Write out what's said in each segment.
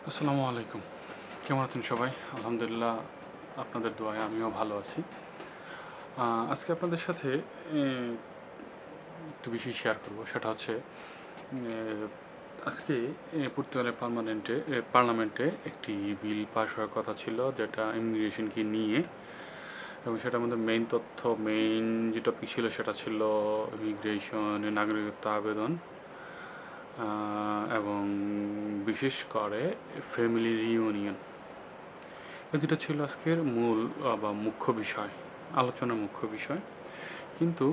আসসালামু আলাইকুম। কেমন আছেন সবাই? আলহামদুলিল্লাহ, আপনাদের দোয়ায় আমিও ভালো আছি। আজকে আপনাদের সাথে এ একটু বিষয় শেয়ার করব। সেটা হচ্ছে এ আজকে পর্তুগালের পার্লামেন্টে একটি বিল পাস হওয়ার কথা ছিল, যেটা ইমিগ্রেশনকে নিয়ে, এবং সেটার মধ্যে মেইন যে টপিক ছিল সেটা ছিল ইমিগ্রেশন, নাগরিকত্ব আবেদন, এবং বিশেষ করে ফ্যামিলি রিইউনিয়ন। এই দুটো ছিল আজকের মূল বা মুখ্য বিষয়, আলোচনার মুখ্য বিষয়। কিন্তু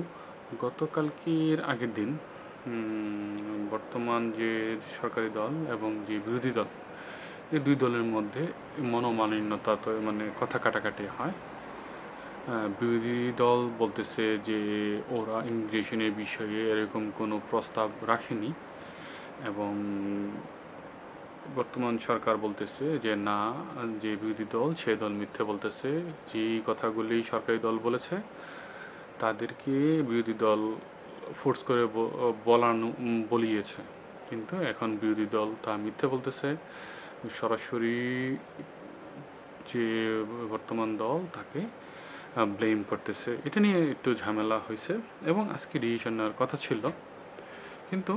গতকালকের আগের দিন বর্তমান যে সরকারি দল এবং যে বিরোধী দল, এই দুই দলের মধ্যে মনোমালিন্যতা, তো মানে কথা কাটাকাটি হয়। বিরোধী দল বলতেছে যে ওরা ইমিগ্রেশনের বিষয়ে এরকম কোনো প্রস্তাব রাখেনি, এবং বর্তমান সরকার বলতেছে যে না, যে বিরোধী দল সে দল মিথ্যে বলতেছে। যেই কথাগুলি সরকারি দল বলেছে তাদেরকে বিরোধী দল ফোর্স করে বলিয়েছে, কিন্তু এখন বিরোধী দল তা মিথ্যে বলতেছে। সরাসরি যে বর্তমান দল তাকে ব্লেম করতেছে। এটা নিয়ে একটু ঝামেলা হয়েছে এবং আজকে ডিসিশন নেওয়ার কথা ছিল, কিন্তু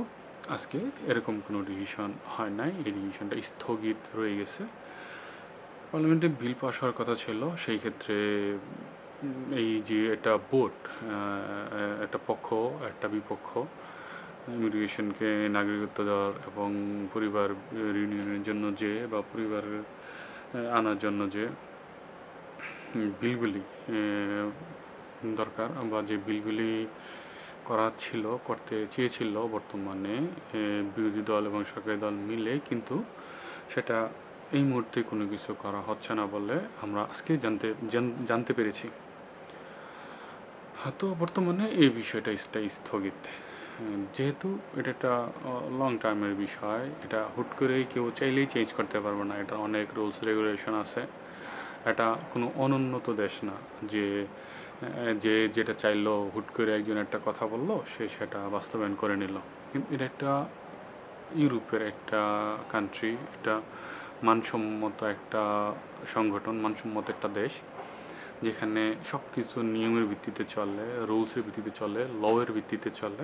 আজকে এরকম কোনো ডিসিশন হয় নাই। এই ডিসিশনটা স্থগিত রয়ে গেছে। পার্লামেন্টে বিল পাস হওয়ার কথা ছিল, সেই ক্ষেত্রে এই যে একটা ভোট, একটা পক্ষ একটা বিপক্ষ, ইমিগ্রেশনকে নাগরিকত্ব দেওয়ার এবং পরিবার রিউনিয়নের জন্য যে বা পরিবার আনার জন্য যে বিলগুলি দরকার বা যে বিলগুলি করতে চেয়েছিল বর্তমানে বিরোধী দল এবং সরকারি দল মিলে, কিন্তু সেটা এই মুহূর্তে কোনো কিছু করা হচ্ছে না বলে আমরা আজকে জানতে পেরেছি। তো বর্তমানে এই বিষয়টা স্থগিত, যেহেতু এটা একটা লং টার্মের বিষয়। এটা হুট করেই কেউ চাইলেই চেঞ্জ করতে পারবে না। এটা অনেক রুলস রেগুলেশন আছে। এটা কোনো অনুন্নত দেশ না যে যেটা চাইলো হুট করে একজন একটা কথা বললো, সে সেটা বাস্তবায়ন করে নিল। কিন্তু এটা একটা ইউরোপের একটা কান্ট্রি, এটা মানসম্মত একটা সংগঠন, মানসম্মত একটা দেশ, যেখানে সব কিছু নিয়মের ভিত্তিতে চলে, রুলসের ভিত্তিতে চলে, লয়ের ভিত্তিতে চলে,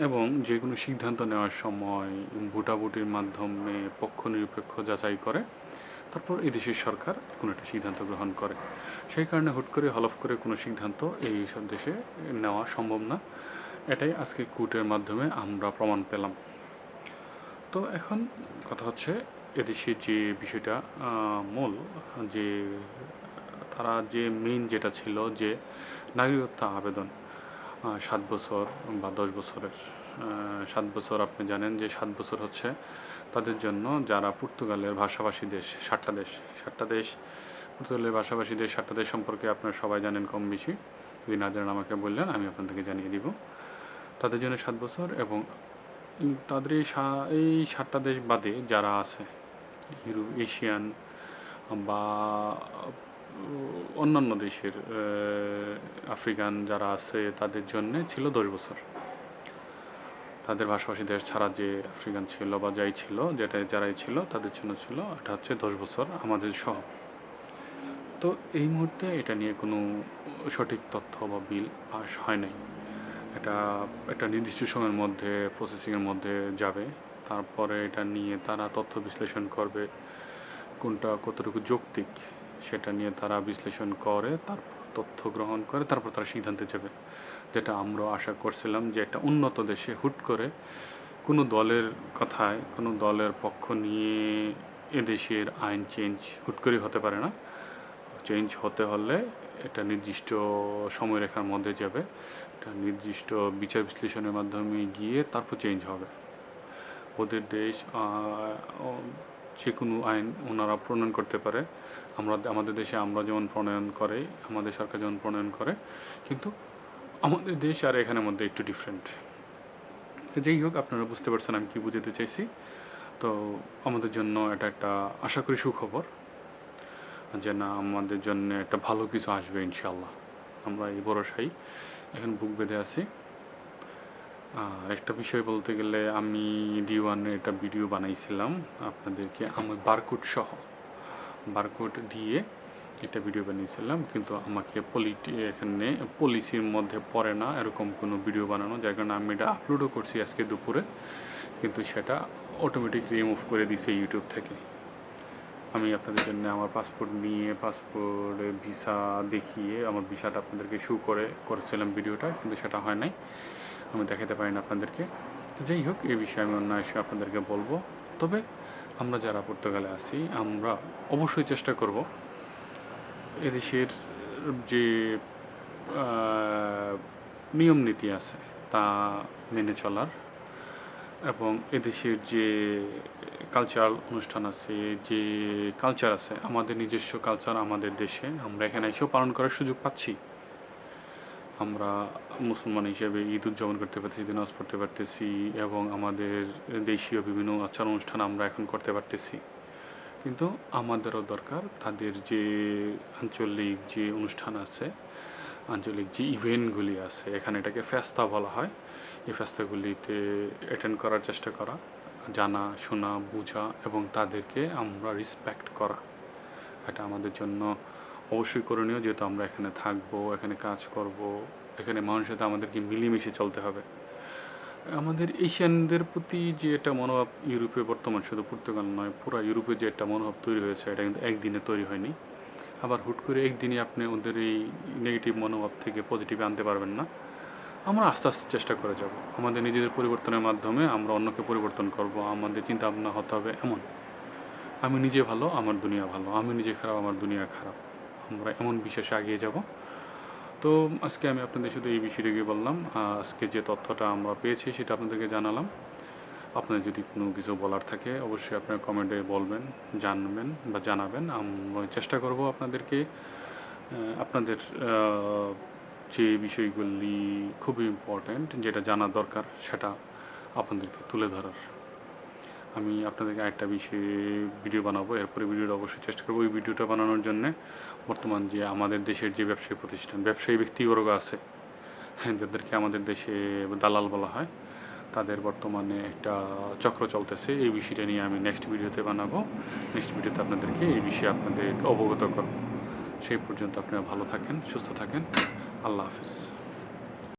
এবং যে কোনো সিদ্ধান্ত নেওয়ার সময় ভোটাভুটির মাধ্যমে পক্ষ নিরপেক্ষ যাচাই করে তারপর এই দেশের সরকার কোনো একটা সিদ্ধান্ত গ্রহণ করে। সেই কারণে হুট করে হলফ করে কোনো সিদ্ধান্ত এই সব দেশে নেওয়া সম্ভব না। এটাই আজকে কোর্টের মাধ্যমে আমরা প্রমাণ পেলাম। তো এখন কথা হচ্ছে, এদেশে যে বিষয়টা মূল, যে তারা যে মেইন যেটা ছিল যে নাগরিকত্ব আবেদন 7 বছর বা 10 বছরের। 7 বছর, আপনি জানেন যে 7 বছর হচ্ছে তাদের জন্য যারা পর্তুগালের ভাষাভাষী দেশ, 7টা দেশ, পর্তুগালের ভাষাভাষী দেশ 7টা দেশ সম্পর্কে আপনারা সবাই জানেন কম বেশি। যদি না জানেন আমাকে বললেন, আমি আপনাদেরকে জানিয়ে দিব। তাদের জন্য 7 বছর, এবং তাদের এই 7টা দেশ বাদে যারা আছে এশিয়ান বা অন্যান্য দেশের আফ্রিকান যারা আছে, তাদের জন্যে ছিল 10 বছর। তাদের ভাষাভাষী দেশ ছাড়া যে আফ্রিকান ছিল বা যারাই ছিল তাদের জন্য ছিল, এটা হচ্ছে 10 বছর আমাদের সহ। তো এই মুহূর্তে এটা নিয়ে কোনো সঠিক তথ্য বা বিল পাস হয় নাই। এটা একটা নির্দিষ্ট সময়ের মধ্যে প্রসেসিংয়ের মধ্যে যাবে। তারপরে এটা নিয়ে তারা তথ্য বিশ্লেষণ করবে, কোনটা কতটুকু যৌক্তিক সেটা নিয়ে তারা বিশ্লেষণ করে, তারপর তথ্য গ্রহণ করে, তারপর তারা সিদ্ধান্তে যাবে। যেটা আমরা আশা করছিলাম যে একটা উন্নত দেশে হুট করে কোনো দলের কথায়, কোনো দলের পক্ষ নিয়ে এদেশের আইন চেঞ্জ হুট করে হতে পারে না। চেঞ্জ হতে হলে একটা নির্দিষ্ট সময়রেখার মধ্যে যাবে, একটা নির্দিষ্ট বিচার বিশ্লেষণের মাধ্যমে গিয়ে তারপর চেঞ্জ হবে। ওদের দেশ যে কোনো আইন ওনারা প্রণয়ন করতে পারে। আমাদের দেশে আমরা যেমন প্রণয়ন করে, আমাদের সরকার যেমন প্রণয়ন করে, কিন্তু আমাদের দেশ আর এখানের মধ্যে একটু ডিফারেন্ট। তো যাই হোক, আপনারা বুঝতে পারছেন আমি কী বুঝাতে চাইছি। তো আমাদের জন্য এটা একটা আশা করি সুখবর, যে না, আমাদের জন্য একটা ভালো কিছু আসবে ইনশাল্লাহ। আমরা এই ভরসায় এখন বুক বেঁধে আছি। আর একটা বিষয় বলতে গেলে আমি D1 একটা ভিডিও বানাইছিলাম আপনাদেরকে, আমার বারকোড সহ বারকোড দিয়ে একটা ভিডিও বানিয়েছিলাম, কিন্তু আমাকে এখানে পলিসির মধ্যে পড়ে না এরকম কোনো ভিডিও বানানো, যার কারণে আমি এটা আপলোডও করছি আজকে দুপুরে, কিন্তু সেটা অটোমেটিক রিমুভ করে দিছে ইউটিউব থেকে। আমি আপনাদের জন্য আমার পাসপোর্ট নিয়ে পাসপোর্টে ভিসা দেখিয়ে আমার ভিসাটা আপনাদেরকে শো করেছিলাম ভিডিওটা, কিন্তু সেটা হয় নাই, আমি দেখাতে পারি না আপনাদেরকে। তো যাই হোক, এই বিষয়ে আমি অন্য এসে আপনাদেরকে বলবো। তবে আমরা যারা পর্তুগালে আছি আমরা অবশ্যই চেষ্টা করব এদেশের যে নিয়ম নীতি আছে তা মেনে চলার, এবং এদেশের যে কালচারাল অনুষ্ঠান আছে, যে কালচার আছে, আমাদের নিজস্ব কালচার আমাদের দেশে আমরা এখানে এসেও পালন করার সুযোগ পাচ্ছি। আমরা মুসলমান হিসেবে ঈদ উদযাপন করতে পারতেছি, নামাজ পড়তে পারতেছি, এবং আমাদের দেশীয় বিভিন্ন আচার অনুষ্ঠান আমরা এখন করতে পারতেছি। কিন্তু আমাদেরও দরকার তাদের যে আঞ্চলিক যে অনুষ্ঠান আছে, আঞ্চলিক যে ইভেন্টগুলি আছে, এখানে এটাকে ফেস্তা বলা হয়, এই ফেস্তাগুলিতে অ্যাটেন্ড করার চেষ্টা করা, জানা শোনা বোঝা এবং তাদেরকে আমরা রেসপেক্ট করা, এটা আমাদের জন্য অবশ্যই করণীয়। যেহেতু আমরা এখানে থাকবো, এখানে কাজ করব, এখানে মানুষের সাথে আমাদেরকে মিলেমিশে চলতে হবে। আমাদের এশিয়ানদের প্রতি যে একটা মনোভাব ইউরোপে বর্তমান, শুধু পর্তুগাল নয়, পুরো ইউরোপে যে একটা মনোভাব তৈরি হয়েছে, এটা কিন্তু একদিনে তৈরি হয়নি। আবার হুট করে একদিনই আপনি ওদের এই নেগেটিভ মনোভাব থেকে পজিটিভে আনতে পারবেন না। আমরা আস্তে আস্তে চেষ্টা করে যাব, আমাদের নিজেদের পরিবর্তনের মাধ্যমে আমরা অন্যকে পরিবর্তন করব। আমাদের চিন্তা ভাবনা হতে হবে এমন, আমি নিজে ভালো আমার দুনিয়া ভালো, আমি নিজে খারাপ আমার দুনিয়া খারাপ, আমরা এমন বিশ্বাসে এগিয়ে যাব। তো আজকে আমি আপনাদের শুধু এই বিষয়টিকে বললাম, আজকে যে তথ্যটা আমরা পেয়েছি সেটা আপনাদেরকে জানালাম। আপনার যদি কোনো কিছু বলার থাকে অবশ্যই আপনার কমেন্টে বলবেন, জানবেন বা জানাবেন। আমরা চেষ্টা করব আপনাদেরকে আপনাদের যে বিষয়গুলি খুবই ইম্পর্ট্যান্ট, যেটা জানা দরকার সেটা আপনাদেরকে তুলে ধরার। আমি আপনাদেরকে আরেকটা বিষয়ে ভিডিও বানাবো, এরপরে ভিডিওটা অবশ্যই চেষ্টা করবো। ওই ভিডিওটা বানানোর জন্যে বর্তমান যে আমাদের দেশের যে ব্যবসায়ী প্রতিষ্ঠান, ব্যবসায়ী ব্যক্তিবর্গ আছে, যাদেরকে আমাদের দেশে দালাল বলা হয়, তাদের বর্তমানে একটা চক্র চলতেছে, এই বিষয়টা নিয়ে আমি নেক্সট ভিডিওতে বানাবো। নেক্সট ভিডিওতে আপনাদেরকে এই বিষয়ে আপনাদের অবগত করব। সেই পর্যন্ত আপনারা ভালো থাকেন, সুস্থ থাকেন। আল্লাহ হাফিজ।